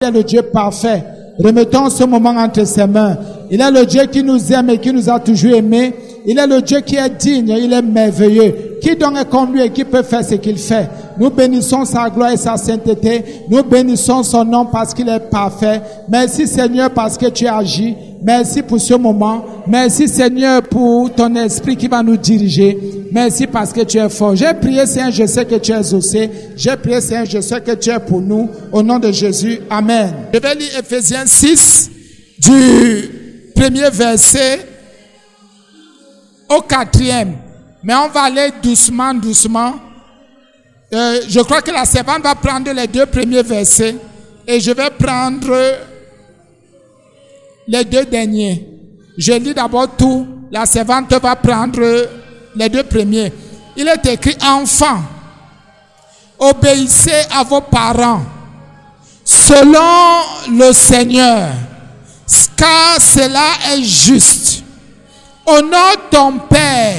Il est le Dieu parfait. Remettons ce moment entre ses mains. Il est le Dieu qui nous aime et qui nous a toujours aimés. Il est le Dieu qui est digne, il est merveilleux. Qui donc est comme lui et qui peut faire ce qu'il fait? Nous bénissons sa gloire et sa sainteté. Nous bénissons son nom parce qu'il est parfait. Merci Seigneur parce que tu agis. Merci pour ce moment. Merci Seigneur pour ton esprit qui va nous diriger. Merci parce que tu es fort. J'ai prié Seigneur, je sais que tu es exaucé. J'ai prié Seigneur, je sais que tu es pour nous. Au nom de Jésus, Amen. Je vais lire Ephésiens 6 du premier verset au 4e. Mais on va aller doucement. Je crois que la servante va prendre les 2 premiers versets et je vais prendre les 2 derniers. Je lis d'abord tout. La servante va prendre les 2 premiers. Il est écrit: enfants, obéissez à vos parents selon le Seigneur, car cela est juste. Honore ton père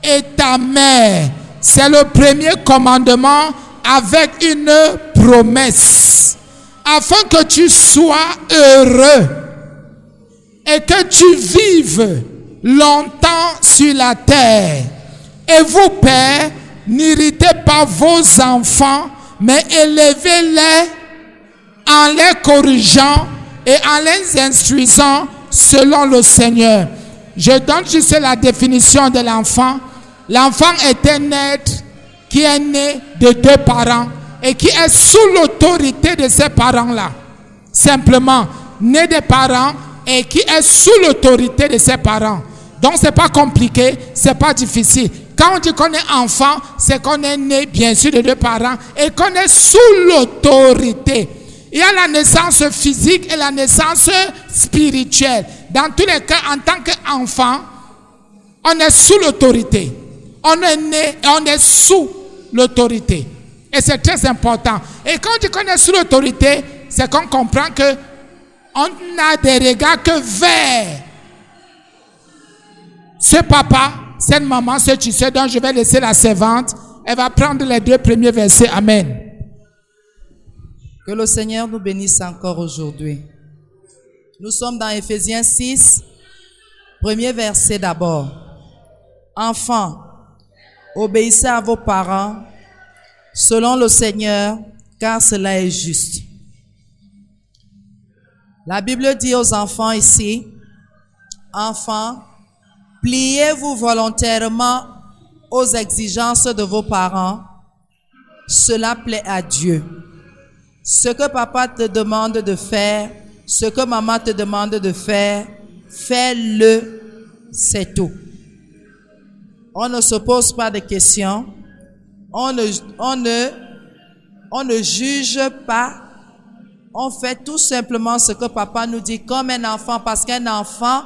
et ta mère. C'est le premier commandement avec une promesse, afin que tu sois heureux et que tu vives longtemps sur la terre. Et vous, pères, n'irritez pas vos enfants, mais élevez-les en les corrigeant et en les instruisant selon le Seigneur. Je donne juste la définition de l'enfant. L'enfant est un être qui est né de 2 parents et qui est sous l'autorité de ces parents-là. Simplement, né des parents et qui est sous l'autorité de ses parents. Donc, c'est pas compliqué, c'est pas difficile. Quand on dit qu'on est enfant, c'est qu'on est né, bien sûr, de 2 parents et qu'on est sous l'autorité. Il y a la naissance physique et la naissance spirituelle. Dans tous les cas, en tant qu'enfant, on est sous l'autorité. On est né et on est sous l'autorité. Et c'est très important. Et quand on dit qu'on est sous l'autorité, c'est qu'on comprend que on n'a des regards que vers ce papa, cette maman, ce tu sais, dont je vais laisser la servante. Elle va prendre les 2 premiers versets. Amen. Que le Seigneur nous bénisse encore aujourd'hui. Nous sommes dans Ephésiens 6, premier verset d'abord. Enfants, obéissez à vos parents selon le Seigneur, car cela est juste. La Bible dit aux enfants ici: enfants, pliez-vous volontairement aux exigences de vos parents. Cela plaît à Dieu. Ce que papa te demande de faire, ce que maman te demande de faire, fais-le, c'est tout. On ne se pose pas de questions, on ne juge pas, on fait tout simplement ce que papa nous dit comme un enfant, parce qu'un enfant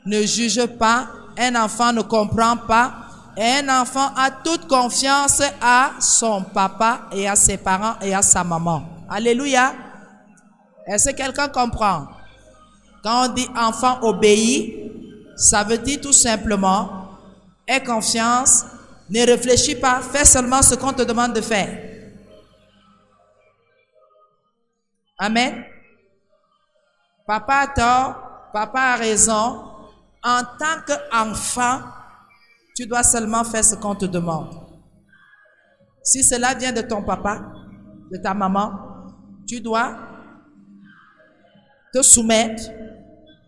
ne juge pas, un enfant ne comprend pas, et un enfant a toute confiance à son papa et à ses parents et à sa maman. Alléluia. Est-ce que quelqu'un comprend? Quand on dit enfant obéit, ça veut dire tout simplement: aie confiance, ne réfléchis pas, fais seulement ce qu'on te demande de faire. Amen. Papa a tort, papa a raison. En tant qu'enfant, tu dois seulement faire ce qu'on te demande. Si cela vient de ton papa, de ta maman, tu dois te soumettre,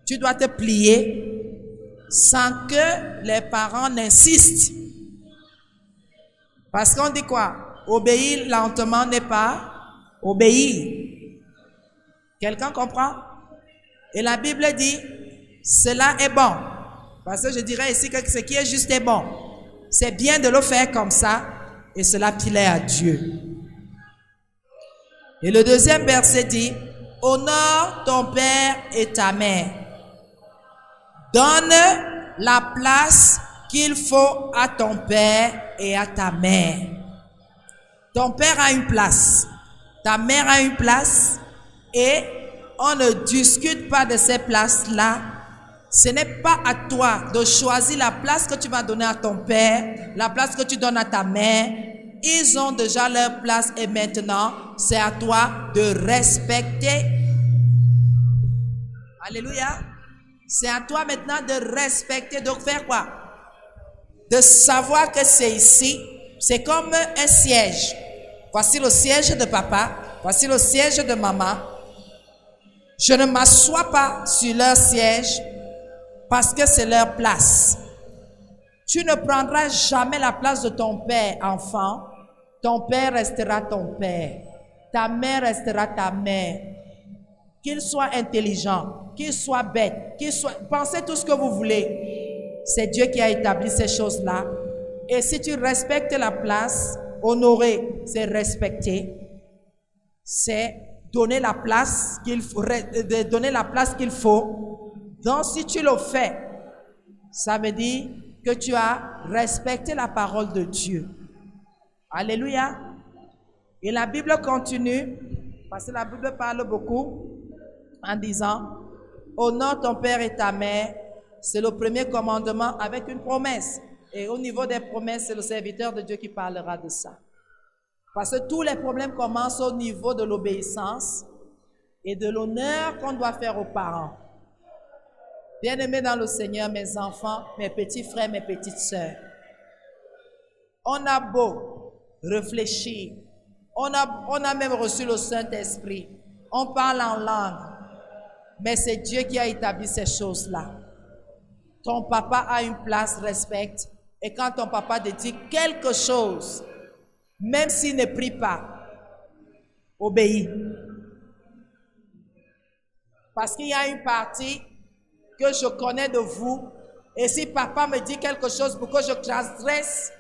tu dois te plier sans que les parents n'insistent. Parce qu'on dit quoi? Obéir lentement n'est pas obéir. Quelqu'un comprend? Et la Bible dit, cela est bon. Parce que je dirais ici que ce qui est juste est bon. C'est bien de le faire comme ça et cela plaît à Dieu. Et le 2e verset dit: honore ton père et ta mère. Donne la place qu'il faut à ton père et à ta mère. Ton père a une place, ta mère a une place, et on ne discute pas de ces places-là. Ce n'est pas à toi de choisir la place que tu vas donner à ton père, la place que tu donnes à ta mère. Ils ont déjà leur place et maintenant, c'est à toi de respecter. Alléluia. C'est à toi maintenant de respecter. Donc faire quoi? De savoir que c'est ici. C'est comme un siège. Voici le siège de papa. Voici le siège de maman. Je ne m'assois pas sur leur siège parce que c'est leur place. Tu ne prendras jamais la place de ton père, enfant. Ton père restera ton père. Ta mère restera ta mère. Qu'il soit intelligent, qu'il soit bête, pensez tout ce que vous voulez. C'est Dieu qui a établi ces choses-là. Et si tu respectes la place, honorer, c'est respecter. C'est donner la place qu'il faut, donner la place qu'il faut. Donc si tu le fais, ça veut dire que tu as respecté la parole de Dieu. Alléluia. Et la Bible continue, parce que la Bible parle beaucoup, en disant, honore ton père et ta mère, c'est le premier commandement avec une promesse. Et au niveau des promesses, c'est le serviteur de Dieu qui parlera de ça. Parce que tous les problèmes commencent au niveau de l'obéissance et de l'honneur qu'on doit faire aux parents. Bien-aimés dans le Seigneur, mes enfants, mes petits frères, mes petites sœurs, on a beau réfléchir, on a même reçu le Saint-Esprit, on parle en langue, mais c'est Dieu qui a établi ces choses-là. Ton papa a une place, respecte, et quand ton papa te dit quelque chose, même s'il ne prie pas, obéis. Parce qu'il y a une partie que je connais de vous, et si papa me dit quelque chose pour que je transgresse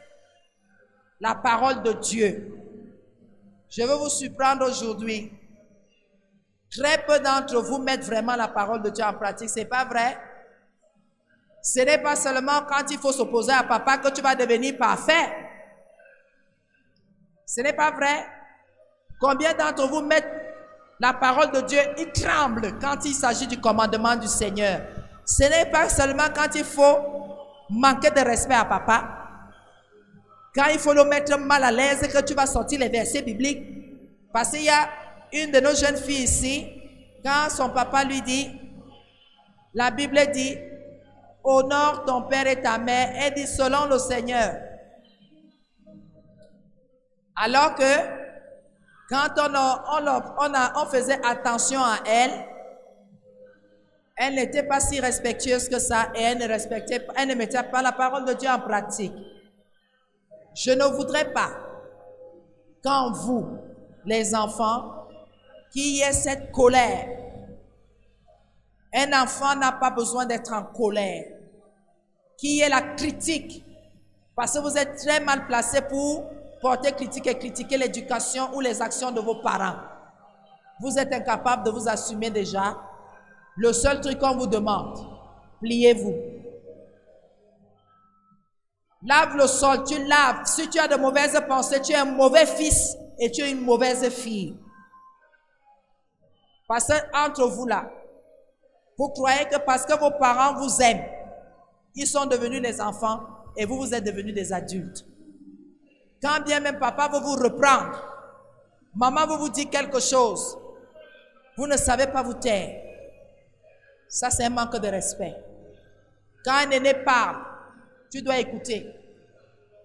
la parole de Dieu, je veux vous surprendre aujourd'hui. Très peu d'entre vous mettent vraiment la parole de Dieu en pratique, c'est pas vrai? Ce n'est pas seulement quand il faut s'opposer à papa que tu vas devenir parfait. Ce n'est pas vrai? Combien d'entre vous mettent la parole de Dieu, ils tremblent quand il s'agit du commandement du Seigneur? Ce n'est pas seulement quand il faut manquer de respect à papa, quand il faut le mettre mal à l'aise que tu vas sortir les versets bibliques. Parce qu'il y a une de nos jeunes filles ici, quand son papa lui dit, la Bible dit, honore ton père et ta mère, elle dit selon le Seigneur. Alors que quand on faisait attention à elle, elle n'était pas si respectueuse que ça et elle ne mettait pas la parole de Dieu en pratique. Je ne voudrais pas qu'en vous, les enfants, qu'il y ait cette colère. Un enfant n'a pas besoin d'être en colère. Qu'il y ait la critique. Parce que vous êtes très mal placé pour porter critique et critiquer l'éducation ou les actions de vos parents. Vous êtes incapable de vous assumer déjà. Le seul truc qu'on vous demande, pliez-vous. Lave le sol, tu laves. Si tu as de mauvaises pensées, tu es un mauvais fils et tu es une mauvaise fille. Parce qu'entre vous là, vous croyez que parce que vos parents vous aiment, ils sont devenus des enfants et vous êtes devenus des adultes. Quand bien même papa veut vous reprendre, maman veut vous dire quelque chose, vous ne savez pas vous taire. Ça, c'est un manque de respect. Quand un aîné parle, tu dois écouter.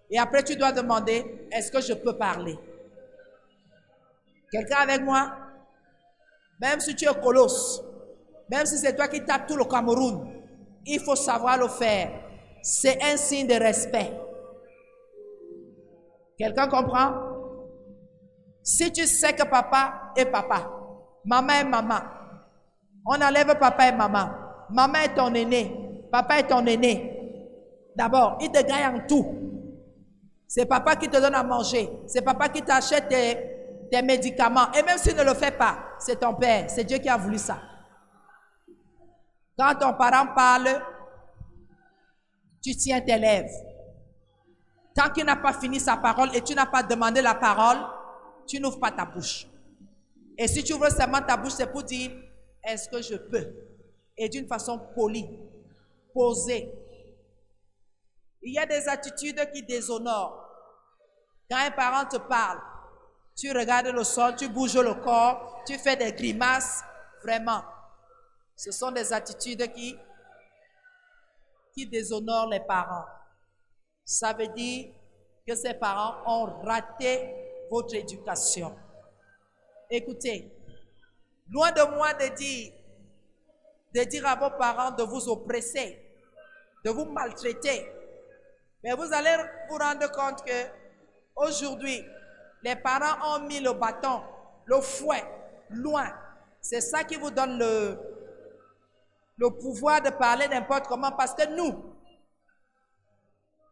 Et après, tu dois demander, est-ce que je peux parler? Quelqu'un avec moi? Même si tu es colosse, même si c'est toi qui tapes tout le Cameroun, il faut savoir le faire. C'est un signe de respect. Quelqu'un comprend? Si tu sais que papa est papa, maman est maman, on enlève papa et maman. Maman est ton aîné, papa est ton aîné. D'abord, il te gagne en tout. C'est papa qui te donne à manger. C'est papa qui t'achète tes médicaments. Et même s'il ne le fait pas, c'est ton père. C'est Dieu qui a voulu ça. Quand ton parent parle, tu tiens tes lèvres. Tant qu'il n'a pas fini sa parole et tu n'as pas demandé la parole, tu n'ouvres pas ta bouche. Et si tu ouvres seulement ta bouche, c'est pour dire, est-ce que je peux? Et d'une façon polie, posée. Il y a des attitudes qui déshonorent. Quand un parent te parle, tu regardes le sol, tu bouges le corps, tu fais des grimaces. Vraiment, ce sont des attitudes qui déshonorent les parents. Ça veut dire que ces parents ont raté votre éducation. Écoutez, loin de moi de dire à vos parents de vous oppresser, de vous maltraiter. Mais vous allez vous rendre compte que aujourd'hui, les parents ont mis le bâton, le fouet, loin. C'est ça qui vous donne le pouvoir de parler n'importe comment, parce que nous,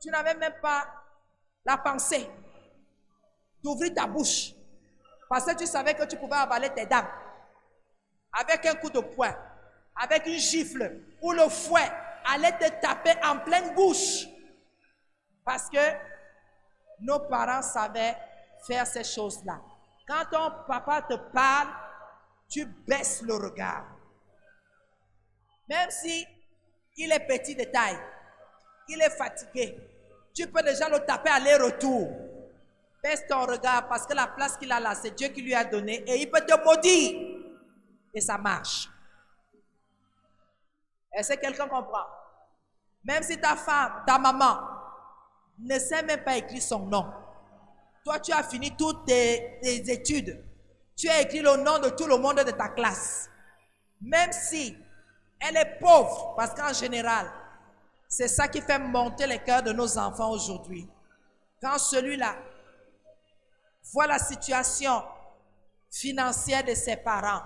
tu n'avais même pas la pensée d'ouvrir ta bouche, parce que tu savais que tu pouvais avaler tes dents avec un coup de poing, avec une gifle, ou le fouet allait te taper en pleine bouche, parce que nos parents savaient faire ces choses-là. Quand ton papa te parle, tu baisses le regard. Même si il est petit de taille, il est fatigué, tu peux déjà le taper aller-retour. Baisse ton regard parce que la place qu'il a là, c'est Dieu qui lui a donné et il peut te maudire. Et ça marche. Est-ce que quelqu'un comprend? Même si ta femme, ta maman, ne sait même pas écrire son nom. Toi, tu as fini toutes tes études. Tu as écrit le nom de tout le monde de ta classe. Même si elle est pauvre, parce qu'en général, c'est ça qui fait monter les cœurs de nos enfants aujourd'hui. Quand celui-là voit la situation financière de ses parents,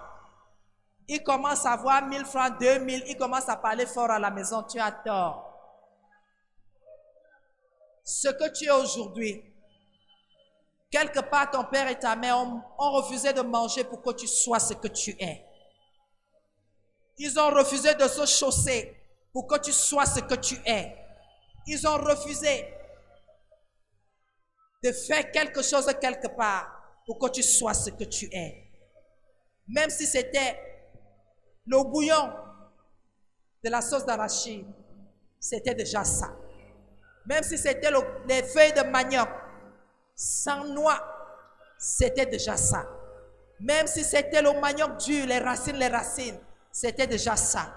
il commence à avoir 1000 francs, 2000, il commence à parler fort à la maison. Tu as tort. Ce que tu es aujourd'hui, quelque part ton père et ta mère ont refusé de manger pour que tu sois ce que tu es. Ils ont refusé de se chausser pour que tu sois ce que tu es. Ils ont refusé de faire quelque chose quelque part pour que tu sois ce que tu es. Même si c'était le bouillon de la sauce d'arachide, c'était déjà ça. Même si c'était les feuilles de manioc sans noix, c'était déjà ça. Même si c'était le manioc dur, les racines, c'était déjà ça.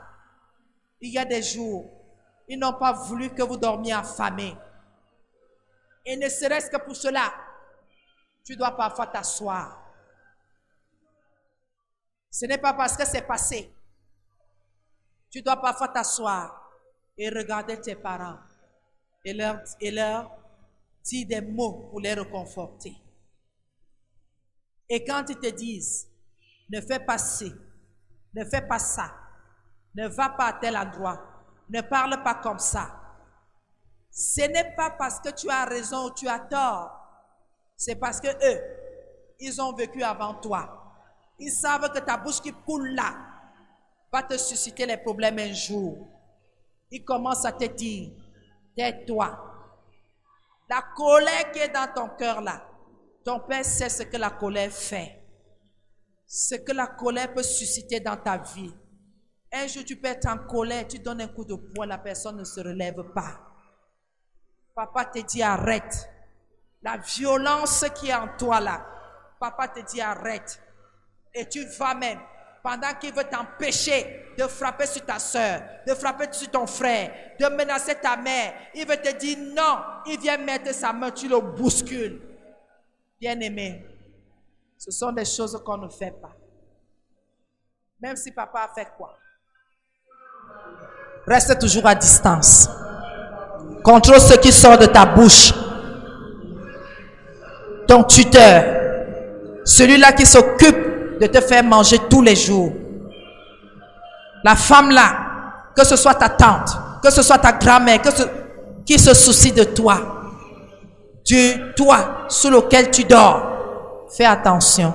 Il y a des jours, ils n'ont pas voulu que vous dormiez affamés. Et ne serait-ce que pour cela, tu dois parfois t'asseoir. Ce n'est pas parce que c'est passé. Tu dois parfois t'asseoir et regarder tes parents et leur dire des mots pour les réconforter. Et quand ils te disent, ne fais pas ci, ne fais pas ça, ne va pas à tel endroit, ne parle pas comme ça. Ce n'est pas parce que tu as raison ou tu as tort. C'est parce que eux, ils ont vécu avant toi. Ils savent que ta bouche qui coule là va te susciter les problèmes un jour. Ils commencent à te dire, tais-toi. La colère qui est dans ton cœur là, ton père sait ce que la colère fait. Ce que la colère peut susciter dans ta vie. Un jour tu peux être en colère, tu donnes un coup de poing, la personne ne se relève pas. Papa te dit arrête. La violence qui est en toi là, papa te dit arrête. Et tu vas même, pendant qu'il veut t'empêcher de frapper sur ta soeur, de frapper sur ton frère, de menacer ta mère, il veut te dire non, il vient mettre sa main, tu le bouscules. Bien-aimé, ce sont des choses qu'on ne fait pas. Même si papa a fait quoi? Reste toujours à distance. Contrôle ce qui sort de ta bouche. Ton tuteur, celui-là qui s'occupe de te faire manger tous les jours. La femme là, que ce soit ta tante, que ce soit ta grand-mère, qui se soucie de toi. Du toit sous lequel tu dors. Fais attention.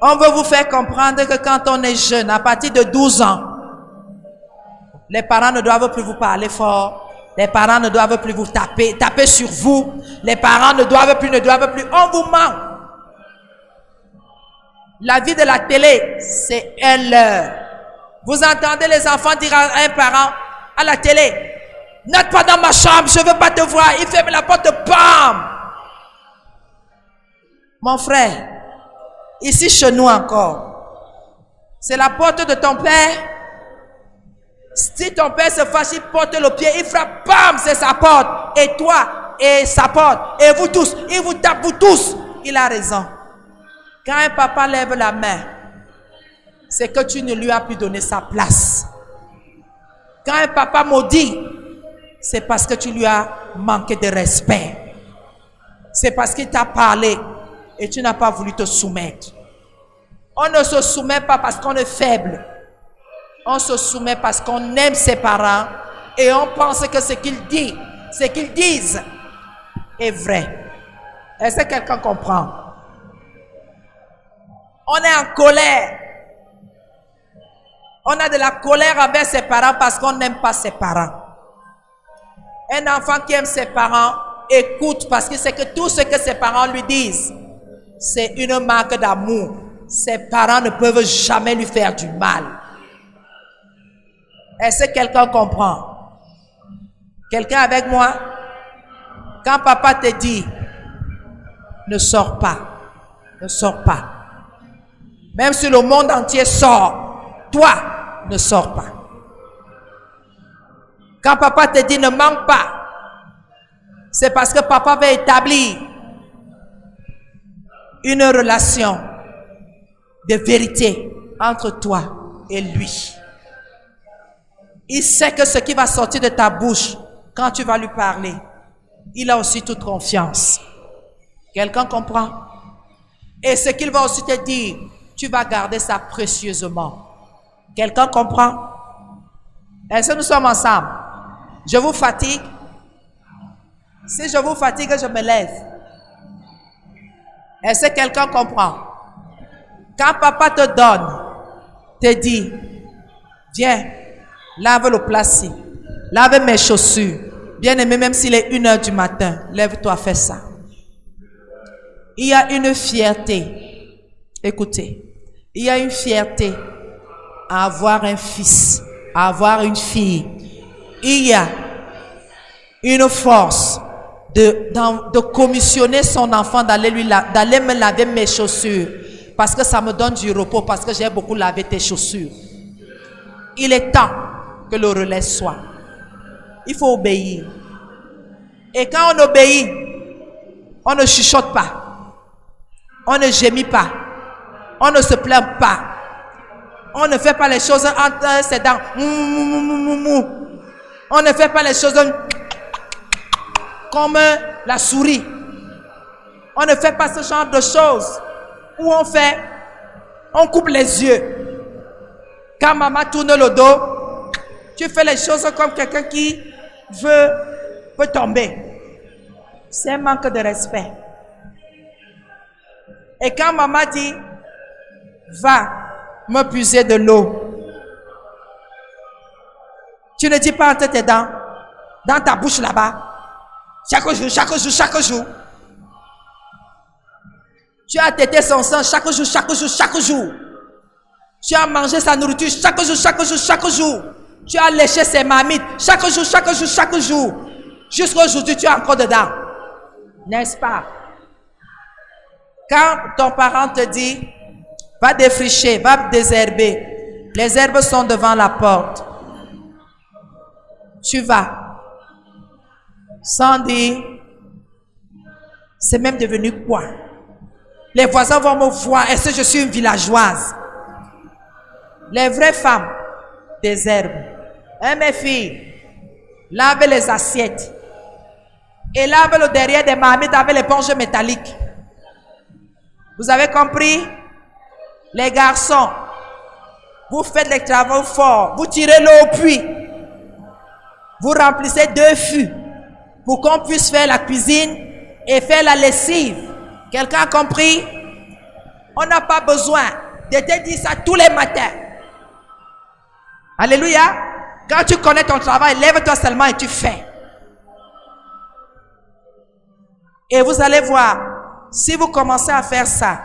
On veut vous faire comprendre que quand on est jeune, à partir de 12 ans, les parents ne doivent plus vous parler fort. Les parents ne doivent plus vous taper sur vous. Les parents ne doivent plus. On vous ment. La vie de la télé, c'est un leurre. Vous entendez les enfants dire à un parent à la télé, N'entre pas dans ma chambre, je ne veux pas te voir. Il ferme la porte, bam! Mon frère, ici chez nous encore, c'est la porte de ton père. Si ton père se fâche, il porte le pied, il frappe, bam, c'est sa porte. Et toi, et sa porte, et vous tous, il vous tape, vous tous. Il a raison. Quand un papa lève la main, c'est que tu ne lui as plus donné sa place. Quand un papa maudit, c'est parce que tu lui as manqué de respect. C'est parce qu'il t'a parlé et tu n'as pas voulu te soumettre. On ne se soumet pas parce qu'on est faible. On se soumet parce qu'on aime ses parents et on pense que ce qu'ils disent est vrai. Est-ce que quelqu'un comprend? On est en colère. On a de la colère envers ses parents parce qu'on n'aime pas ses parents. Un enfant qui aime ses parents écoute parce qu'il sait que tout ce que ses parents lui disent, c'est une marque d'amour. Ses parents ne peuvent jamais lui faire du mal. Est-ce que quelqu'un comprend? Quelqu'un avec moi? Quand papa te dit, ne sors pas, ne sors pas. Même si le monde entier sort, toi, ne sors pas. Quand papa te dit ne manque pas, c'est parce que papa veut établir une relation de vérité entre toi et lui. Il sait que ce qui va sortir de ta bouche quand tu vas lui parler, il a aussi toute confiance. Quelqu'un comprend? Et ce qu'il va aussi te dire, tu vas garder ça précieusement. Quelqu'un comprend? Est-ce que nous sommes ensemble? Je vous fatigue? Si je vous fatigue, je me lève. Est-ce que quelqu'un comprend? Quand papa te donne, te dit, viens, lave le plastique, lave mes chaussures. Bien aimé, même s'il est 1h du matin, lève-toi, fais ça. Il y a une fierté. Écoutez, il y a une fierté à avoir un fils, à avoir une fille. Il y a une force de commissionner son enfant d'aller me laver mes chaussures parce que ça me donne du repos, parce que j'ai beaucoup lavé tes chaussures. Il est temps que le relais soit. Il faut obéir. Et quand on obéit, on ne chuchote pas. On ne gémit pas. On ne se plaint pas. On ne fait pas les choses entre ses dents. On ne fait pas les choses comme la souris. On ne fait pas ce genre de choses où on coupe les yeux. Quand maman tourne le dos, tu fais les choses comme quelqu'un qui peut tomber. C'est un manque de respect. Et quand maman dit, va me puiser de l'eau, tu ne dis pas entre tes dents, dans ta bouche là-bas, chaque jour, chaque jour, chaque jour. Tu as tété son sang chaque jour, chaque jour, chaque jour. Tu as mangé sa nourriture chaque jour, chaque jour, chaque jour. Tu as léché ses marmites chaque jour, chaque jour, chaque jour. Jusqu'à aujourd'hui, tu es encore dedans. N'est-ce pas? Quand ton parent te dit, va défricher, va désherber, les herbes sont devant la porte. Tu vas. Sans dire, c'est même devenu quoi? Les voisins vont me voir, est-ce que je suis une villageoise? Les vraies femmes désherbent. Hein, mes filles? Lavez les assiettes. Et lavez le derrière des marmites avec l'éponge métallique. Vous avez compris? Les garçons, vous faites les travaux forts. Vous tirez l'eau au puits. Vous remplissez 2 fûts pour qu'on puisse faire la cuisine et faire la lessive. Quelqu'un a compris? On n'a pas besoin de te dire ça tous les matins. Alléluia. Quand tu connais ton travail, lève-toi seulement et tu fais. Et vous allez voir, si vous commencez à faire ça,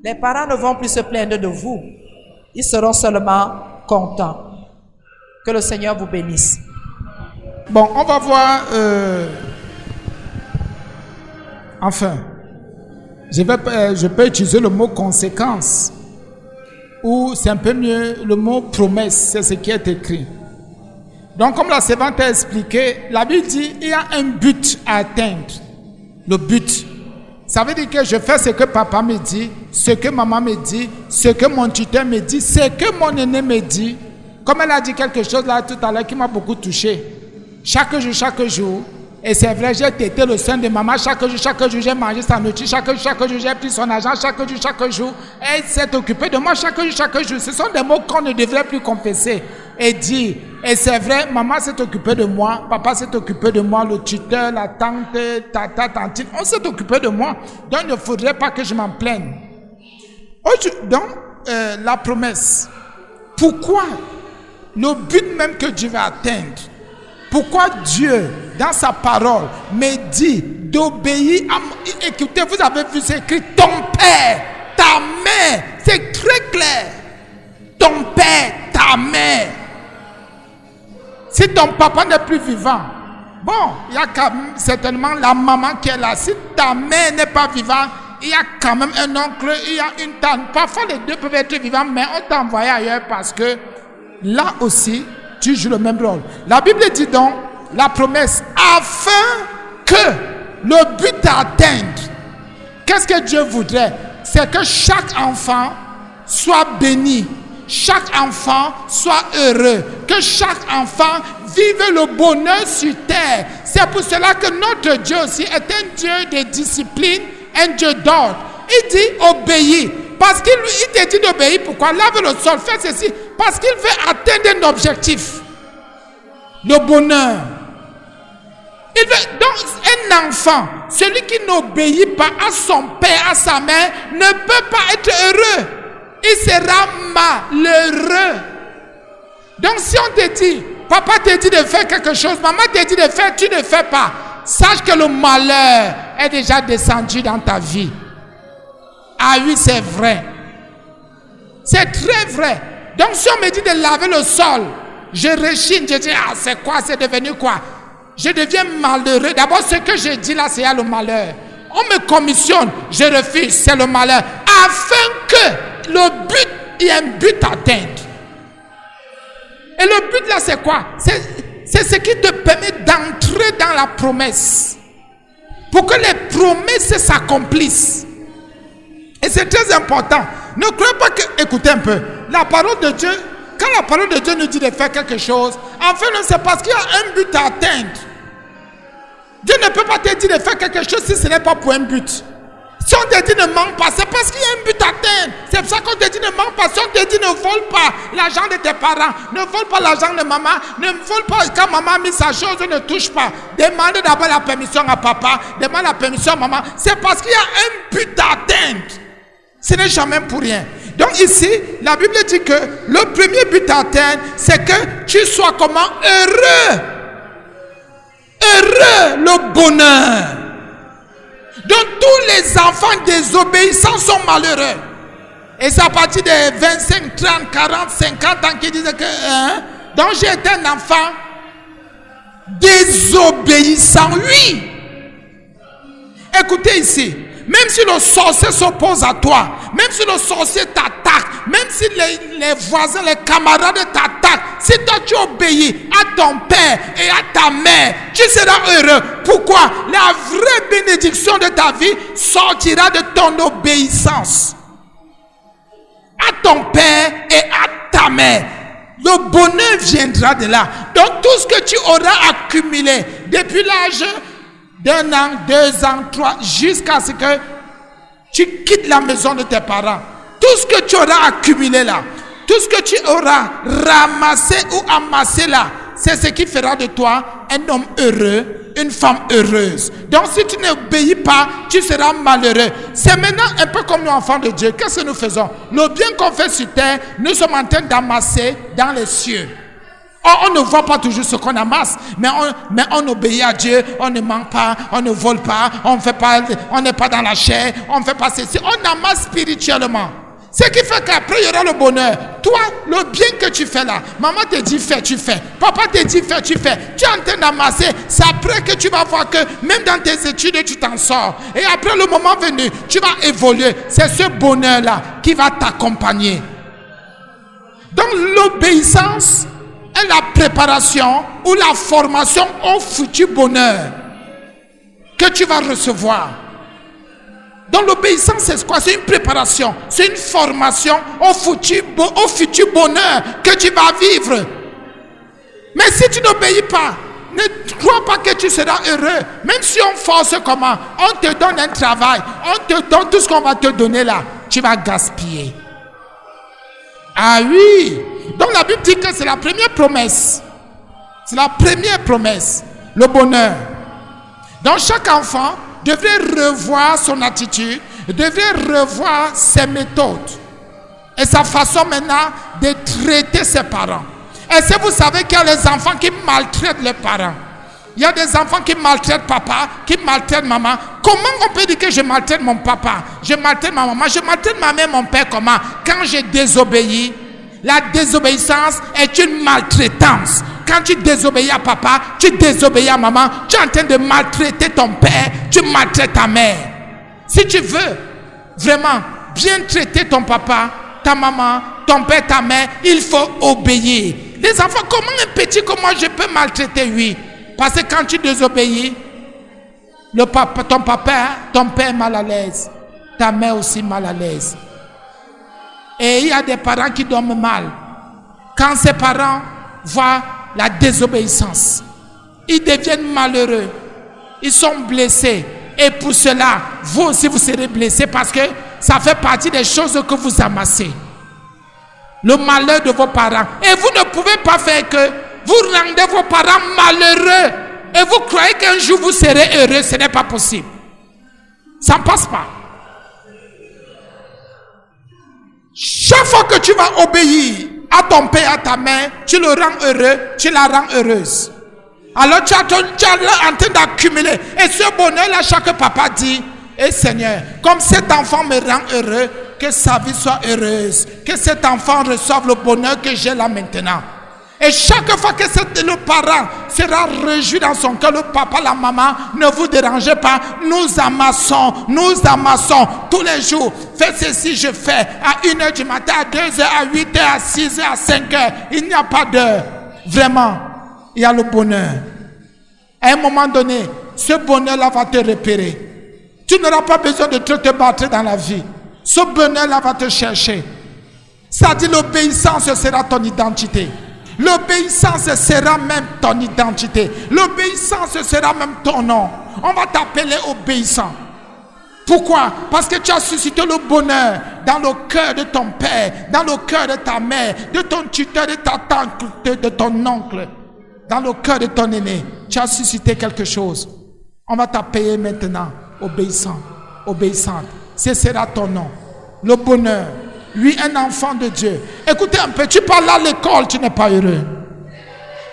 les parents ne vont plus se plaindre de vous. Ils seront seulement contents. Que le Seigneur vous bénisse. Bon, on va voir. Enfin, je peux utiliser le mot conséquence. Ou c'est un peu mieux le mot promesse, c'est ce qui est écrit. Donc, comme la servante a expliqué, la Bible dit il y a un but à atteindre. Le but. Ça veut dire que je fais ce que papa me dit, ce que maman me dit, ce que mon tuteur me dit, ce que mon aîné me dit. Comme elle a dit quelque chose là tout à l'heure qui m'a beaucoup touché. Chaque jour. Et c'est vrai, j'ai tété le sein de maman chaque jour, j'ai mangé sa nourriture, chaque jour, j'ai pris son argent, chaque jour. Elle s'est occupée de moi chaque jour. Ce sont des mots qu'on ne devrait plus confesser et dire. Et c'est vrai, maman s'est occupée de moi, papa s'est occupé de moi, le tuteur, la tante, tantine, on s'est occupé de moi. Donc, il ne faudrait pas que je m'en plaigne. Donc, la promesse. Pourquoi? Le but même que Dieu va atteindre. Pourquoi Dieu, dans sa parole, me dit d'obéir à... Écoutez, vous avez vu, c'est écrit ton père, ta mère. C'est très clair. Ton père, ta mère. Si ton papa n'est plus vivant, bon, il y a quand même certainement la maman qui est là. Si ta mère n'est pas vivante, il y a quand même un oncle, il y a une tante. Parfois, les deux peuvent être vivants, mais on t'a envoyé ailleurs parce que là aussi, tu joues le même rôle. La Bible dit donc, la promesse, afin que le but à atteindre, qu'est-ce que Dieu voudrait? C'est que chaque enfant soit béni, chaque enfant soit heureux, que chaque enfant vive le bonheur sur terre. C'est pour cela que notre Dieu aussi est un Dieu de discipline, un Dieu d'ordre. Il dit obéis. Parce qu'il te dit d'obéir. Pourquoi? Lave le sol, fais ceci. Parce qu'il veut atteindre un objectif. Le bonheur. Il veut, donc, un enfant, celui qui n'obéit pas à son père, à sa mère, ne peut pas être heureux. Il sera malheureux. Donc, si on te dit, papa te dit de faire quelque chose, maman te dit de faire, tu ne fais pas. Sache que le malheur est déjà descendu dans ta vie. Ah oui, c'est vrai. C'est très vrai. Donc, si on me dit de laver le sol, je rechigne, je dis, ah, c'est quoi, c'est devenu quoi? Je deviens malheureux. D'abord, ce que je dis là, c'est le malheur. On me commissionne, je refuse, c'est le malheur. Afin que le but, il y ait un but à atteindre. Et le but là, c'est quoi? C'est ce qui te permet d'entrer dans la promesse. Pour que les promesses s'accomplissent. Et c'est très important. Ne croyez pas que, écoutez un peu, la parole de Dieu, quand la parole de Dieu nous dit de faire quelque chose, en fait, c'est parce qu'il y a un but à atteindre. Dieu ne peut pas te dire de faire quelque chose si ce n'est pas pour un but. Si on te dit ne manque pas, c'est parce qu'il y a un but à atteindre. C'est pour ça qu'on te dit ne manque pas. Si on te dit ne vole pas l'argent de tes parents, ne vole pas l'argent de maman, ne vole pas quand maman a mis sa chose, ne touche pas. Demande d'abord la permission à papa, demande la permission à maman. C'est parce qu'il y a un but à atteindre. Ce n'est jamais pour rien. Donc ici, la Bible dit que le premier but à atteindre, c'est que tu sois comment? Heureux. Heureux, le bonheur. Donc tous les enfants désobéissants sont malheureux. Et c'est à partir de 25, 30, 40, 50 ans qu'ils disent que... donc j'ai été un enfant désobéissant. Oui. Écoutez ici. Même si le sorcier s'oppose à toi, même si le sorcier t'attaque, même si les voisins, les camarades t'attaquent, si toi tu obéis à ton père et à ta mère, tu seras heureux. Pourquoi? La vraie bénédiction de ta vie sortira de ton obéissance à ton père et à ta mère. Le bonheur viendra de là. Donc tout ce que tu auras accumulé depuis l'âge d'1 an, 2 ans, 3, jusqu'à ce que tu quittes la maison de tes parents. Tout ce que tu auras accumulé là, tout ce que tu auras ramassé ou amassé là, c'est ce qui fera de toi un homme heureux, une femme heureuse. Donc si tu n'obéis pas, tu seras malheureux. C'est maintenant un peu comme nous enfants de Dieu. Qu'est-ce que nous faisons? Le bien qu'on fait sur terre, nous sommes en train d'amasser dans les cieux. On ne voit pas toujours ce qu'on amasse, mais on obéit à Dieu, on ne ment pas, on ne vole pas, on n'est pas dans la chair, on ne fait pas ceci, on amasse spirituellement. Ce qui fait qu'après, il y aura le bonheur. Toi, le bien que tu fais là, maman te dit fais, tu fais. Papa te dit fais, tu fais. Tu es en train d'amasser. C'est après que tu vas voir que même dans tes études, tu t'en sors. Et après le moment venu, tu vas évoluer. C'est ce bonheur-là qui va t'accompagner. Donc l'obéissance est la préparation ou la formation au futur bonheur que tu vas recevoir. Donc l'obéissance, c'est quoi? C'est une préparation, c'est une formation au futur bonheur que tu vas vivre. Mais si tu n'obéis pas, ne crois pas que tu seras heureux. Même si on force comment, on te donne un travail, on te donne tout ce qu'on va te donner là, tu vas gaspiller. Ah oui. Donc la Bible dit que c'est la première promesse. C'est la première promesse, le bonheur. Donc chaque enfant devrait revoir son attitude, devrait revoir ses méthodes et sa façon maintenant de traiter ses parents. Est-ce que vous savez qu'il y a des enfants qui maltraitent les parents? Il y a des enfants qui maltraitent papa, qui maltraitent maman. Comment on peut dire que je maltraite mon papa, je maltraite ma maman, je maltraite ma mère, mon père? Comment? Quand j'ai désobéi. La désobéissance est une maltraitance. Quand tu désobéis à papa, tu désobéis à maman, tu es en train de maltraiter ton père, tu maltraites ta mère. Si tu veux vraiment bien traiter ton papa, ta maman, ton père, ta mère, il faut obéir. Les enfants, comment un petit comme moi je peux maltraiter? Oui. Parce que quand tu désobéis, ton père est mal à l'aise, ta mère aussi mal à l'aise. Et il y a des parents qui dorment mal. Quand ces parents voient la désobéissance, ils deviennent malheureux. Ils sont blessés. Et pour cela, vous aussi vous serez blessés parce que ça fait partie des choses que vous amassez. Le malheur de vos parents. Et vous ne pouvez pas faire que vous rendez vos parents malheureux. Et vous croyez qu'un jour vous serez heureux. Ce n'est pas possible. Ça ne passe pas. Chaque fois que tu vas obéir à ton père, à ta mère, tu le rends heureux, tu la rends heureuse. Alors tu es en train d'accumuler. Et ce bonheur-là, chaque papa dit, et Seigneur, comme cet enfant me rend heureux, que sa vie soit heureuse. Que cet enfant reçoive le bonheur que j'ai là maintenant. Et chaque fois que le parent sera réjoui dans son cœur, le papa, la maman, ne vous dérangez pas. Nous amassons tous les jours. Faites ceci, je fais à 1h du matin, à 2h, à 8h, à 6h, à 5h. Il n'y a pas d'heure. Vraiment, il y a le bonheur. À un moment donné, ce bonheur-là va te repérer. Tu n'auras pas besoin de te battre dans la vie. Ce bonheur-là va te chercher. Ça dit l'obéissance sera ton identité. L'obéissance sera même ton identité. L'obéissance sera même ton nom. On va t'appeler obéissant. Pourquoi? Parce que tu as suscité le bonheur dans le cœur de ton père, dans le cœur de ta mère, de ton tuteur, de ta tante, de ton oncle, dans le cœur de ton aîné. Tu as suscité quelque chose. On va t'appeler maintenant obéissant, obéissante. Ce sera ton nom. Le bonheur. Lui, un enfant de Dieu. Écoutez un peu, tu parles à l'école, tu n'es pas heureux.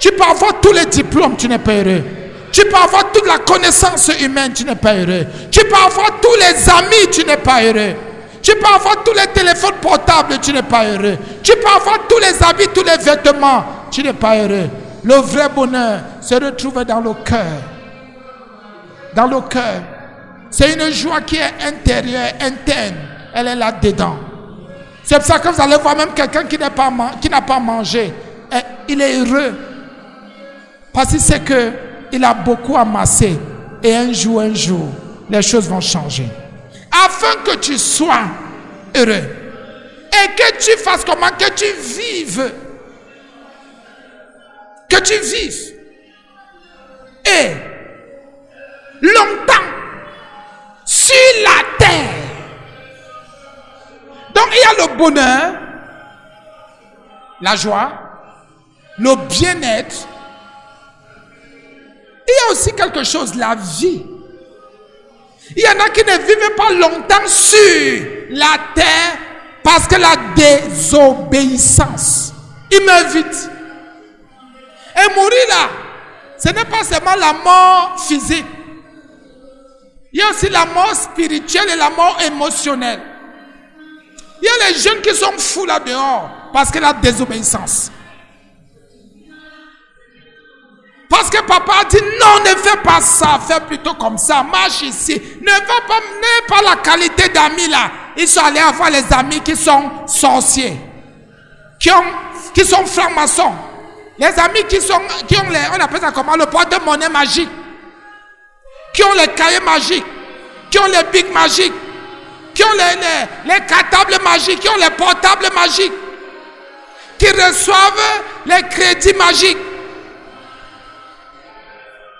Tu peux avoir tous les diplômes, tu n'es pas heureux. Tu peux avoir toute la connaissance humaine, tu n'es pas heureux. Tu peux avoir tous les amis, tu n'es pas heureux. Tu peux avoir tous les téléphones portables, tu n'es pas heureux. Tu peux avoir tous les habits, tous les vêtements, tu n'es pas heureux. Le vrai bonheur se retrouve dans le cœur. Dans le cœur. C'est une joie qui est intérieure, interne. Elle est là-dedans. C'est pour ça que vous allez voir même quelqu'un qui n'a pas mangé. Et il est heureux. Parce qu'il sait qu'il a beaucoup amassé. Et un jour, les choses vont changer. Afin que tu sois heureux. Et que tu fasses comment? Que tu vives. Que tu vives. Et longtemps sur la terre. Donc il y a le bonheur, la joie, le bien-être. Il y a aussi quelque chose, la vie. Il y en a qui ne vivent pas longtemps sur la terre parce que la désobéissance. Il meurt vite. Et mourir là, ce n'est pas seulement la mort physique. Il y a aussi la mort spirituelle et la mort émotionnelle. Il y a les jeunes qui sont fous là dehors parce que la désobéissance. Parce que papa a dit non, ne fais pas ça, fais plutôt comme ça, marche ici. N'aie pas la qualité d'amis là. Ils sont allés avoir les amis qui sont sorciers, qui sont francs-maçons. Les amis qui ont les, on appelle ça comment, le porte-monnaie magique, qui ont les cahiers magiques, qui ont les bics magiques, qui ont les cartables magiques, qui ont les portables magiques, qui reçoivent les crédits magiques.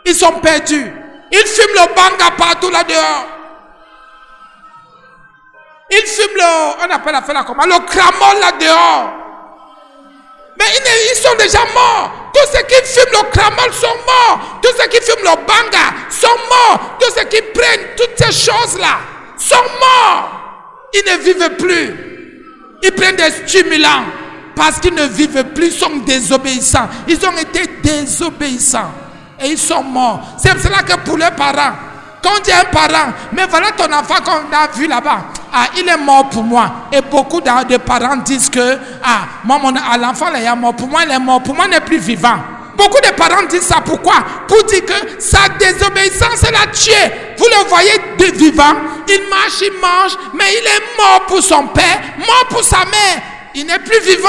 Ils sont perdus. Ils fument le banga partout là dehors. Ils fument on appelle la comment, le cramol là dehors. Mais ils sont déjà morts. Tous ceux qui fument le cramol sont morts. Tous ceux qui fument le banga sont morts. Tous ceux qui prennent toutes ces choses-là sont morts. Ils ne vivent plus. Ils prennent des stimulants parce qu'ils ne vivent plus, ils sont désobéissants. Ils ont été désobéissants et ils sont morts. C'est pour cela que pour leurs parents, quand on dit un parent, mais voilà ton enfant qu'on a vu là-bas, il est mort pour moi. Et beaucoup de parents disent que moi, l'enfant là, il est mort. Pour moi, il est mort. Pour moi, il n'est plus vivant. Beaucoup de parents disent ça. Pourquoi? Pour dire que sa désobéissance l'a tué. Vous le voyez de vivant. Il marche, il mange, mais il est mort pour son père, mort pour sa mère. Il n'est plus vivant.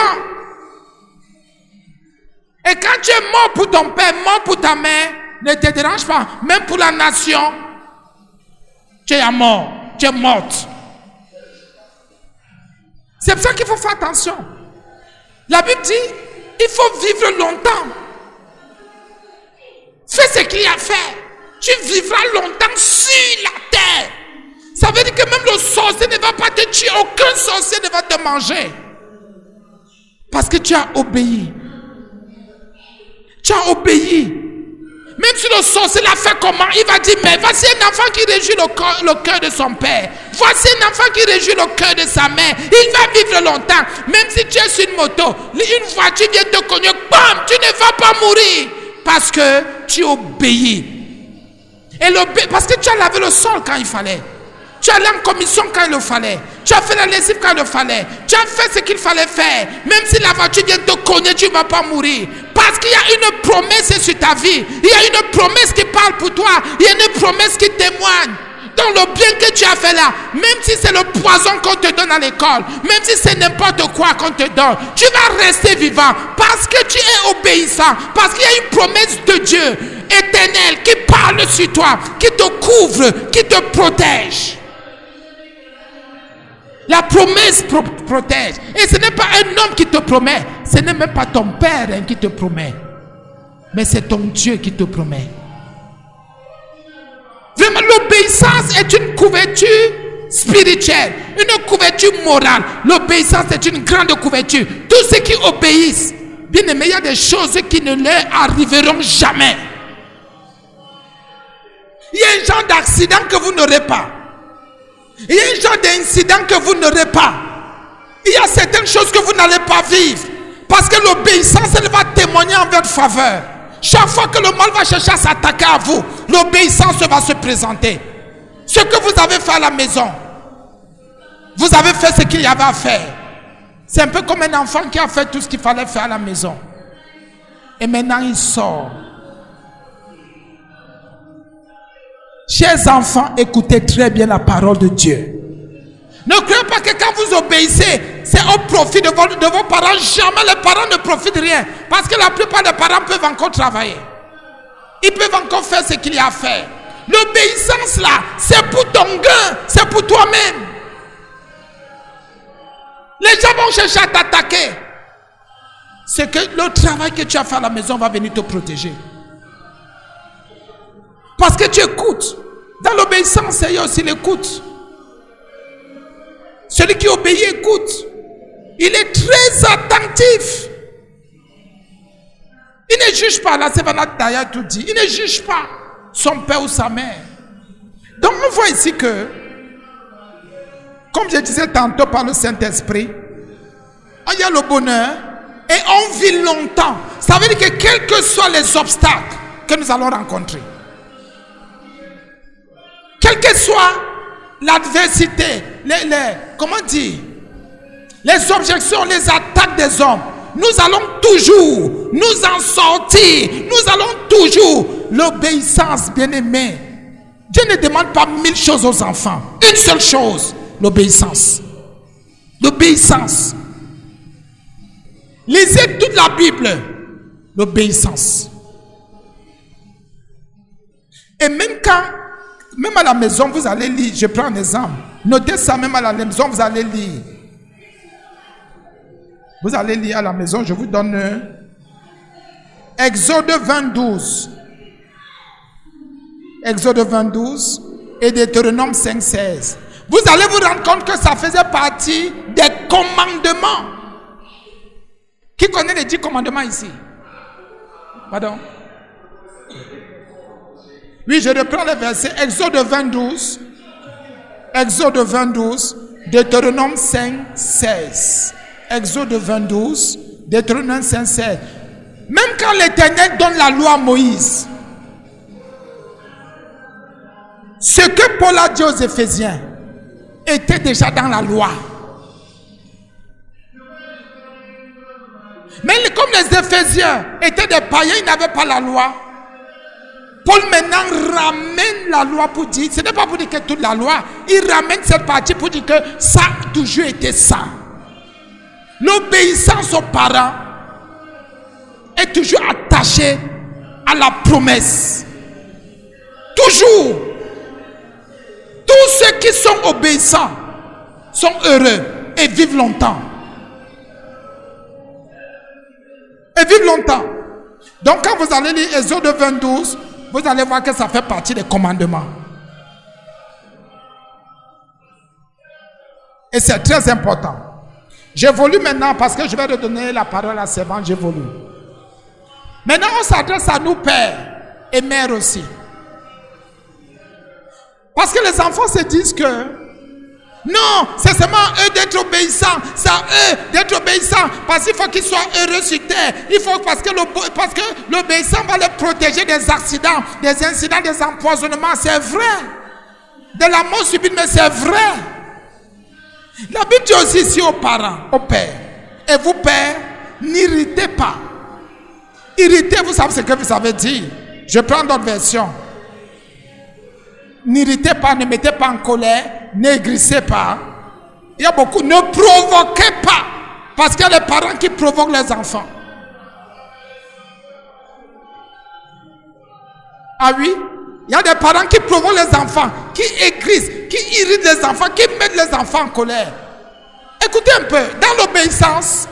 Et quand tu es mort pour ton père, mort pour ta mère, ne te dérange pas. Même pour la nation, tu es mort. Tu es morte. C'est pour ça qu'il faut faire attention. La Bible dit, il faut vivre longtemps. Fais ce qu'il y a à faire. Tu vivras longtemps sur la terre. Ça veut dire que même le sorcier ne va pas te tuer. Aucun sorcier ne va te manger. Parce que tu as obéi. Tu as obéi. Même si le sorcier l'a fait comment, il va dire, mais voici un enfant qui réjouit le cœur de son père. Voici un enfant qui réjouit le cœur de sa mère. Il va vivre longtemps. Même si tu es sur une moto, une voiture vient te cogner, bam, tu ne vas pas mourir. Parce que tu obéis. Et parce que tu as lavé le sol quand il fallait. Tu as allé en commission quand il le fallait. Tu as fait la lessive quand il le fallait. Tu as fait ce qu'il fallait faire. Même si la voiture vient te cogner, tu ne vas pas mourir. Parce qu'il y a une promesse sur ta vie. Il y a une promesse qui parle pour toi. Il y a une promesse qui témoigne. Dans le bien que tu as fait là, même si c'est le poison qu'on te donne à l'école, même si c'est n'importe quoi qu'on te donne, tu vas rester vivant parce que tu es obéissant, parce qu'il y a une promesse de Dieu éternel qui parle sur toi, qui te couvre, qui te protège. La promesse protège. Et ce n'est pas un homme qui te promet, ce n'est même pas ton père qui te promet, mais c'est ton Dieu qui te promet. Vraiment, l'obéissance est une couverture spirituelle, une couverture morale. L'obéissance est une grande couverture. Tous ceux qui obéissent, bien aimé, il y a des choses qui ne leur arriveront jamais. Il y a un genre d'accident que vous n'aurez pas. Il y a un genre d'incident que vous n'aurez pas. Il y a certaines choses que vous n'allez pas vivre. Parce que l'obéissance, elle va témoigner en votre faveur. Chaque fois que le mal va chercher à s'attaquer à vous, l'obéissance va se présenter. Ce que vous avez fait à la maison, vous avez fait ce qu'il y avait à faire. C'est un peu comme un enfant qui a fait tout ce qu'il fallait faire à la maison. Et maintenant il sort. Chers enfants, écoutez très bien la parole de Dieu. Ne croyez pas que quand vous obéissez, c'est au profit de vos parents. Jamais les parents ne profitent de rien. Parce que la plupart des parents peuvent encore travailler. Ils peuvent encore faire ce qu'il y a à faire. L'obéissance là, c'est pour ton gain, c'est pour toi-même. Les gens vont chercher à t'attaquer. C'est que le travail que tu as fait à la maison va venir te protéger. Parce que tu écoutes. Dans l'obéissance, il y a aussi l'écoute. Celui qui obéit écoute. Il est très attentif. Il ne juge pas. La Sévanat d'ailleurs tout dit. Il ne juge pas son père ou sa mère. Donc on voit ici que, comme je disais tantôt par le Saint-Esprit, il y a le bonheur et on vit longtemps. Ça veut dire que quels que soient les obstacles que nous allons rencontrer, quelle que soit l'adversité, comment dire, les objections, les attaques des hommes, nous allons toujours nous en sortir. Nous allons toujours. L'obéissance, bien-aimé. Dieu ne demande pas 1000 choses aux enfants. Une seule chose, l'obéissance. L'obéissance. Lisez toute la Bible. L'obéissance. Et même à la maison, vous allez lire. Je prends un exemple. Notez ça, même à la maison, vous allez lire. Vous allez lire à la maison, je vous donne Exode 22. Exode 22 et Deutéronome 5:16. Vous allez vous rendre compte que ça faisait partie des commandements. Qui connaît les 10 commandements ici? Pardon? Oui, je reprends les versets. Exode 22. Exode 22, Deutéronome 5:16. Exode 22, Deutéronome 5:16. Même quand l'Éternel donne la loi à Moïse, ce que Paul a dit aux Éphésiens était déjà dans la loi. Mais comme les Éphésiens étaient des païens, ils n'avaient pas la loi. Paul maintenant ramène la loi pour dire, ce n'est pas pour dire que toute la loi, il ramène cette partie pour dire que ça a toujours été ça. L'obéissance aux parents est toujours attachée à la promesse. Toujours. Tous ceux qui sont obéissants sont heureux et vivent longtemps. Et vivent longtemps. Donc quand vous allez lire Exode 22, vous allez voir que ça fait partie des commandements. Et c'est très important. J'évolue maintenant parce que je vais redonner la parole à Sévan, j'évolue. Maintenant, on s'adresse à nous, pères et mères aussi. Parce que les enfants se disent que non, c'est seulement eux d'être obéissants. C'est à eux d'être obéissants. Parce qu'il faut qu'ils soient heureux sur terre. Il faut parce que l'obéissant va les protéger des accidents, des incidents, des empoisonnements. C'est vrai. De la mort subite, mais c'est vrai. La Bible dit aussi ici aux parents, aux pères. Et vous, pères, n'irritez pas. Irriter, vous savez ce que vous savez dire. Je prends d'autres versions. N'irritez pas, ne mettez pas en colère, n'aigrissez pas. Il y a beaucoup. Ne provoquez pas. Parce qu'il y a les parents qui provoquent les enfants. Ah oui? Il y a des parents qui provoquent les enfants, qui aigrissent, qui irritent les enfants, qui mettent les enfants en colère. Écoutez un peu. Dans l'obéissance,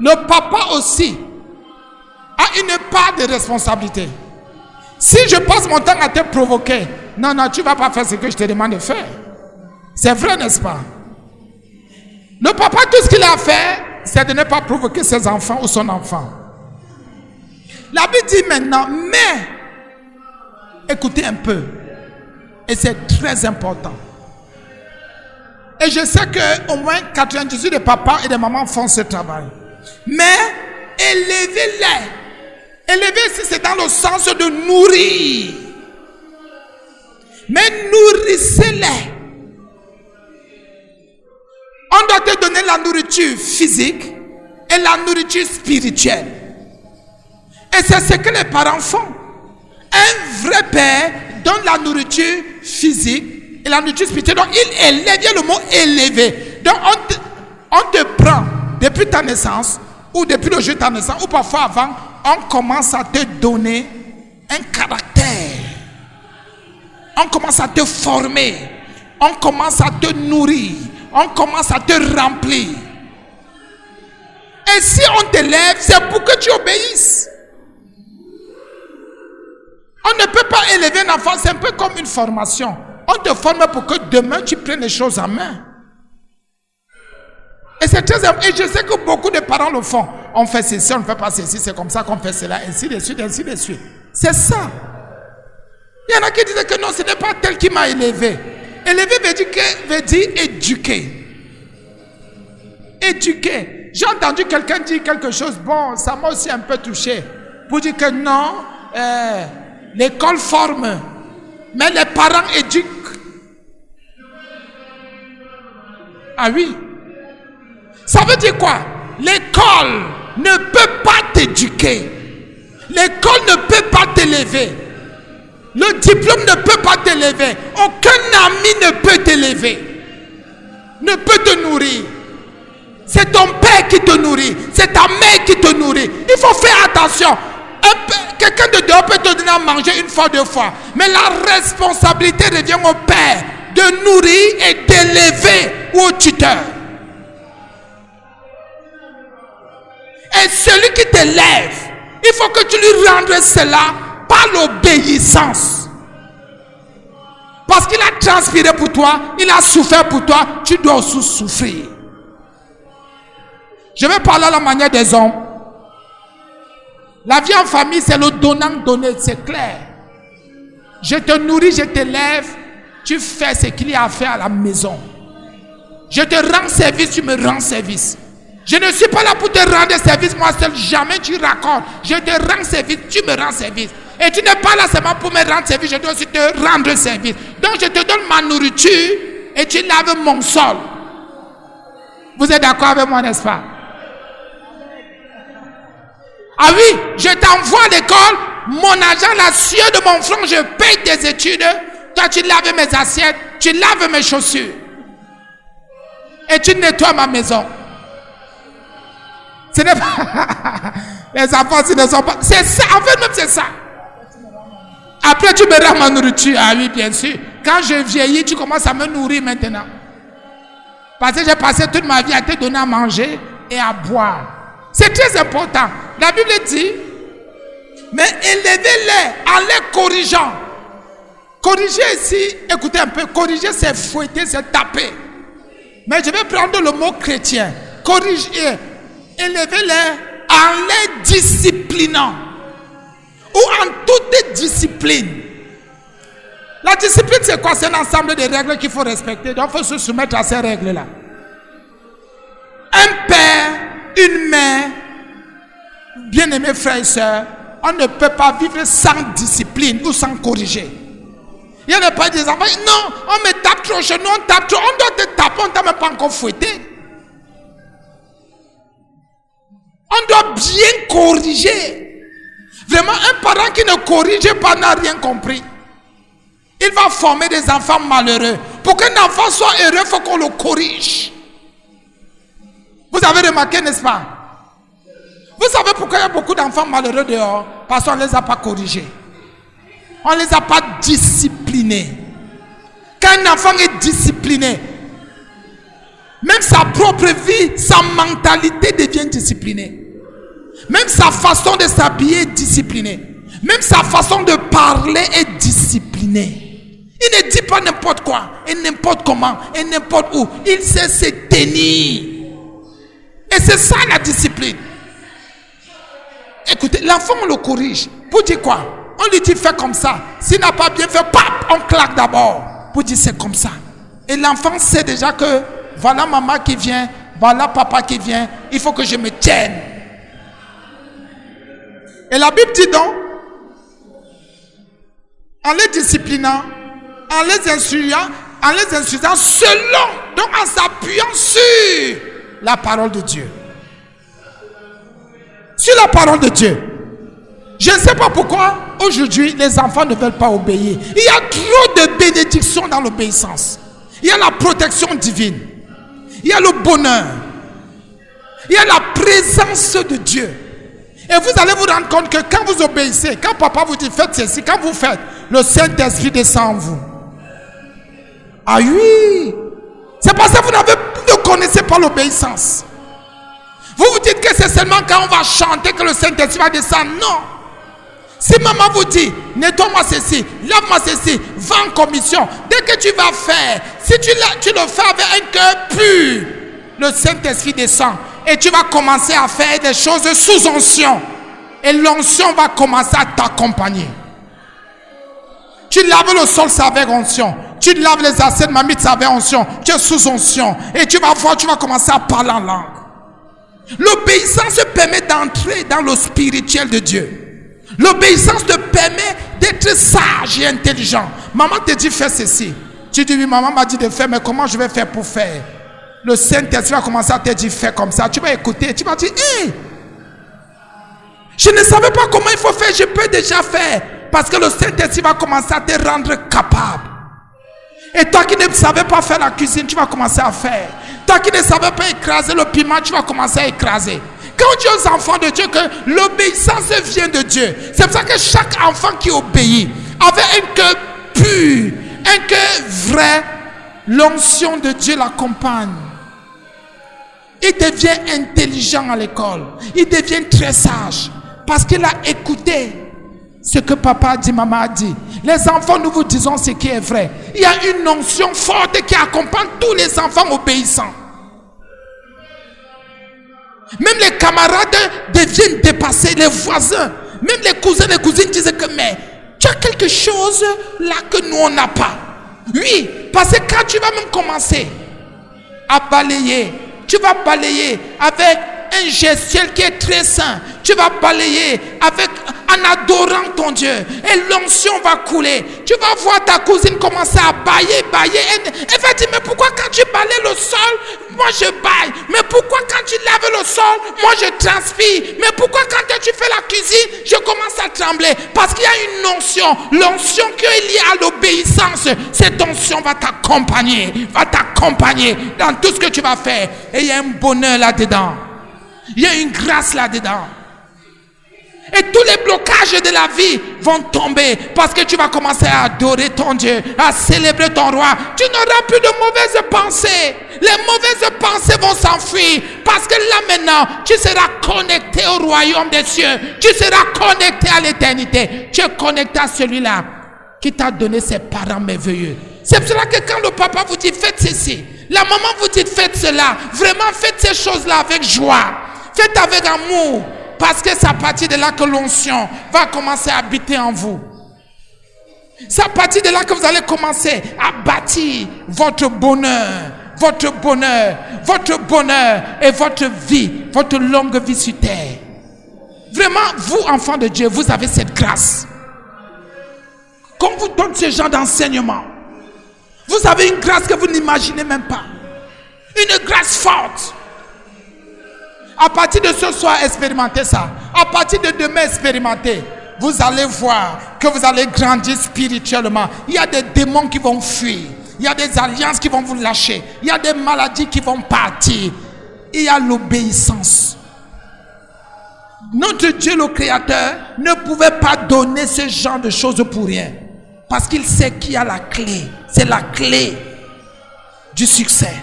le papa aussi a une part de responsabilité. Si je passe mon temps à te provoquer, non, tu ne vas pas faire ce que je te demande de faire. C'est vrai, n'est-ce pas? Le papa, tout ce qu'il a fait, c'est de ne pas provoquer ses enfants ou son enfant. La Bible dit maintenant, mais, écoutez un peu, et c'est très important. Et je sais qu'au moins 98 des papas et des mamans font ce travail. Mais, élevez-les. Élever ici, c'est dans le sens de nourrir. Mais nourrissez-les. On doit te donner la nourriture physique et la nourriture spirituelle. Et c'est ce que les parents font. Un vrai père donne la nourriture physique et la nourriture spirituelle. Donc il élève, il y a le mot élever. Donc on te prend depuis ta naissance ou depuis le jour de ta naissance ou parfois avant. On commence à te donner un caractère. On commence à te former. On commence à te nourrir. On commence à te remplir. Et si on t'élève, c'est pour que tu obéisses. On ne peut pas élever un enfant, c'est un peu comme une formation. On te forme pour que demain tu prennes les choses en main. Et c'est très important. Et je sais que beaucoup de parents le font. On fait ceci, on ne fait pas ceci, c'est comme ça qu'on fait cela, ainsi de suite, ainsi de suite. C'est ça. Il y en a qui disent que non, ce n'est pas tel qui m'a élevé. Élever veut dire éduquer. Éduquer. J'ai entendu quelqu'un dire quelque chose, bon, ça m'a aussi un peu touché. Pour dire que non, l'école forme, mais les parents éduquent. Ah oui. Ça veut dire quoi? L'école ne peut pas t'éduquer. L'école ne peut pas t'élever. Le diplôme ne peut pas t'élever. Aucun ami ne peut t'élever. Ne peut te nourrir. C'est ton père qui te nourrit. C'est ta mère qui te nourrit. Il faut faire attention. Quelqu'un de dehors peut te donner à manger une fois, deux fois. Mais la responsabilité revient au père de nourrir et d'élever ou au tuteur. Et celui qui t'élève, il faut que tu lui rendes cela par l'obéissance. Parce qu'il a transpiré pour toi, il a souffert pour toi, tu dois aussi souffrir. Je vais parler à la manière des hommes. La vie en famille, c'est le donnant-donner, c'est clair. Je te nourris, je t'élève, tu fais ce qu'il y a à faire à la maison. Je te rends service, tu me rends service. Je ne suis pas là pour te rendre service, moi seul, jamais tu racontes. Je te rends service, tu me rends service. Et tu n'es pas là seulement pour me rendre service, je dois aussi te rendre service. Donc je te donne ma nourriture et tu laves mon sol. Vous êtes d'accord avec moi, n'est-ce pas? Ah oui, je t'envoie à l'école, mon argent, la sueur de mon front, je paye tes études. Toi, tu laves mes assiettes, tu laves mes chaussures. Et tu nettoies ma maison. Ce n'est pas... Les enfants, ce ne sont pas... C'est ça, en fait, même c'est ça. Après, tu me rends ma nourriture. Ah oui, bien sûr. Quand je vieillis, tu commences à me nourrir maintenant. Parce que j'ai passé toute ma vie à te donner à manger et à boire. C'est très important. La Bible dit, mais élevez-les en les corrigeant. Corriger ici, écoutez un peu, corriger c'est fouetter, c'est taper. Mais je vais prendre le mot chrétien. Corriger, élevez-les en les disciplinant. Ou en toute discipline. La discipline c'est quoi? C'est un ensemble de règles qu'il faut respecter. Donc il faut se soumettre à ces règles-là. Un père, une mère, bien-aimés frères et sœurs, on ne peut pas vivre sans discipline ou sans corriger. Il n'y a pas des enfants, non, on me tape trop chez nous, on tape trop, on doit te taper, on ne t'a même pas encore fouetté. On doit bien corriger. Vraiment, un parent qui ne corrige pas n'a rien compris. Il va former des enfants malheureux. Pour qu'un enfant soit heureux, il faut qu'on le corrige. Vous avez remarqué, n'est-ce pas? Vous savez pourquoi il y a beaucoup d'enfants malheureux dehors? Parce qu'on ne les a pas corrigés. On ne les a pas disciplinés. Quand un enfant est discipliné, même sa propre vie, sa mentalité devient disciplinée. Même sa façon de s'habiller est disciplinée. Même sa façon de parler est disciplinée. Il ne dit pas n'importe quoi, et n'importe comment, et n'importe où. Il sait se tenir. Et c'est ça la discipline. Écoutez, l'enfant on le corrige. Pour dire quoi? On lui dit fais comme ça. S'il n'a pas bien fait, pap, on claque d'abord. Pour dire c'est comme ça. Et l'enfant sait déjà que voilà maman qui vient, voilà papa qui vient. Il faut que je me tienne. Et la Bible dit donc, en les disciplinant, en les instruisant selon, donc en s'appuyant sur la parole de Dieu. Sur la parole de Dieu. Je ne sais pas pourquoi aujourd'hui les enfants ne veulent pas obéir. Il y a trop de bénédictions dans l'obéissance. Il y a la protection divine. Il y a le bonheur. Il y a la présence de Dieu. Et vous allez vous rendre compte que quand vous obéissez, quand papa vous dit faites ceci, quand vous faites, le Saint-Esprit descend en vous. Ah oui! C'est parce que vous ne connaissez pas l'obéissance. Vous vous dites que c'est seulement quand on va chanter que le Saint-Esprit va descendre. Non! Si maman vous dit, nettoie-moi ceci, lave-moi ceci, va en commission, dès que tu vas faire, si tu le fais avec un cœur pur, le Saint-Esprit descend et tu vas commencer à faire des choses sous onction. Et l'onction va commencer à t'accompagner. Tu laves le sol, c'est avec onction. Tu laves les assiettes, mamie, c'est avec onction. Tu es sous onction. Et tu vas voir, tu vas commencer à parler en langue. L'obéissance permet d'entrer dans le spirituel de Dieu. L'obéissance te permet d'être sage et intelligent. Maman te dit fais ceci. Tu dis oui, maman m'a dit de faire, mais comment je vais faire pour faire? le Saint-Esprit va commencer à te dire fais comme ça. Tu vas écouter, tu vas dire hé, je ne savais pas comment il faut faire, je peux déjà faire. Parce que le Saint-Esprit va commencer à te rendre capable. Et toi qui ne savais pas faire la cuisine, tu vas commencer à faire. Toi qui ne savais pas écraser le piment, tu vas commencer à écraser. Quand on dit aux enfants de Dieu que l'obéissance vient de Dieu, c'est pour ça que chaque enfant qui obéit avait un cœur pur, un cœur vrai, l'onction de Dieu l'accompagne. Il devient intelligent à l'école. Il devient très sage parce qu'il a écouté ce que papa a dit, maman a dit. Les enfants, nous vous disons ce qui est vrai. Il y a une onction forte qui accompagne tous les enfants obéissants. Même les camarades deviennent dépassés, les voisins, même les cousins, les cousines disent que mais tu as quelque chose là que nous on n'a pas. Oui, parce que quand tu vas même commencer à balayer, tu vas balayer avec un gestuel qui est très sain. Tu vas balayer avec, en adorant ton Dieu. Et l'onction va couler. Tu vas voir ta cousine commencer à bailler. Elle va dire, mais pourquoi quand tu balayes le sol, moi je baille. Mais pourquoi quand tu laves le sol, moi je transpire. Mais pourquoi quand tu fais la cuisine, je commence à trembler. Parce qu'il y a une onction. L'onction qui est liée à l'obéissance. Cette onction va t'accompagner dans tout ce que tu vas faire. Et il y a un bonheur là-dedans. Il y a une grâce là-dedans. Et tous les blocages de la vie vont tomber parce que tu vas commencer à adorer ton Dieu, à célébrer ton roi. Tu n'auras plus de mauvaises pensées. Les mauvaises pensées vont s'enfuir parce que là maintenant, tu seras connecté au royaume des cieux. Tu seras connecté à l'éternité. Tu es connecté à celui-là qui t'a donné ses parents merveilleux. C'est pour cela que quand le papa vous dit faites ceci, la maman vous dit faites cela, vraiment faites ces choses-là avec joie. Faites avec amour, parce que c'est à partir de là que l'onction va commencer à habiter en vous. C'est à partir de là que vous allez commencer à bâtir votre bonheur et votre vie, votre longue vie sur terre. Vraiment, vous, enfants de Dieu, vous avez cette grâce. Qu'on vous donne ce genre d'enseignement, vous avez une grâce que vous n'imaginez même pas. Une grâce forte. À partir de ce soir, expérimentez ça. À partir de demain, expérimentez. Vous allez voir que vous allez grandir spirituellement. Il y a des démons qui vont fuir. Il y a des alliances qui vont vous lâcher. Il y a des maladies qui vont partir. Il y a l'obéissance. Notre Dieu, le Créateur, ne pouvait pas donner ce genre de choses pour rien. Parce qu'il sait qu'il y a la clé. C'est la clé du succès.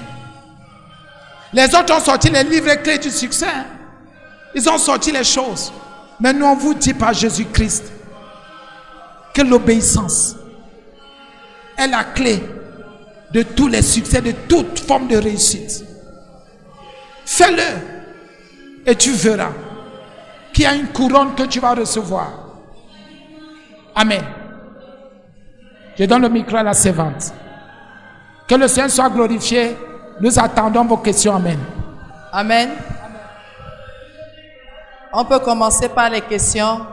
Les autres ont sorti les livres clés du succès. Ils ont sorti les choses. Mais nous, on vous dit par Jésus-Christ que l'obéissance est la clé de tous les succès, de toute forme de réussite. Fais-le et tu verras qu'il y a une couronne que tu vas recevoir. Amen. Je donne le micro à la servante. Que le Seigneur soit glorifié. Nous attendons vos questions. Amen. Amen. On peut commencer par les questions.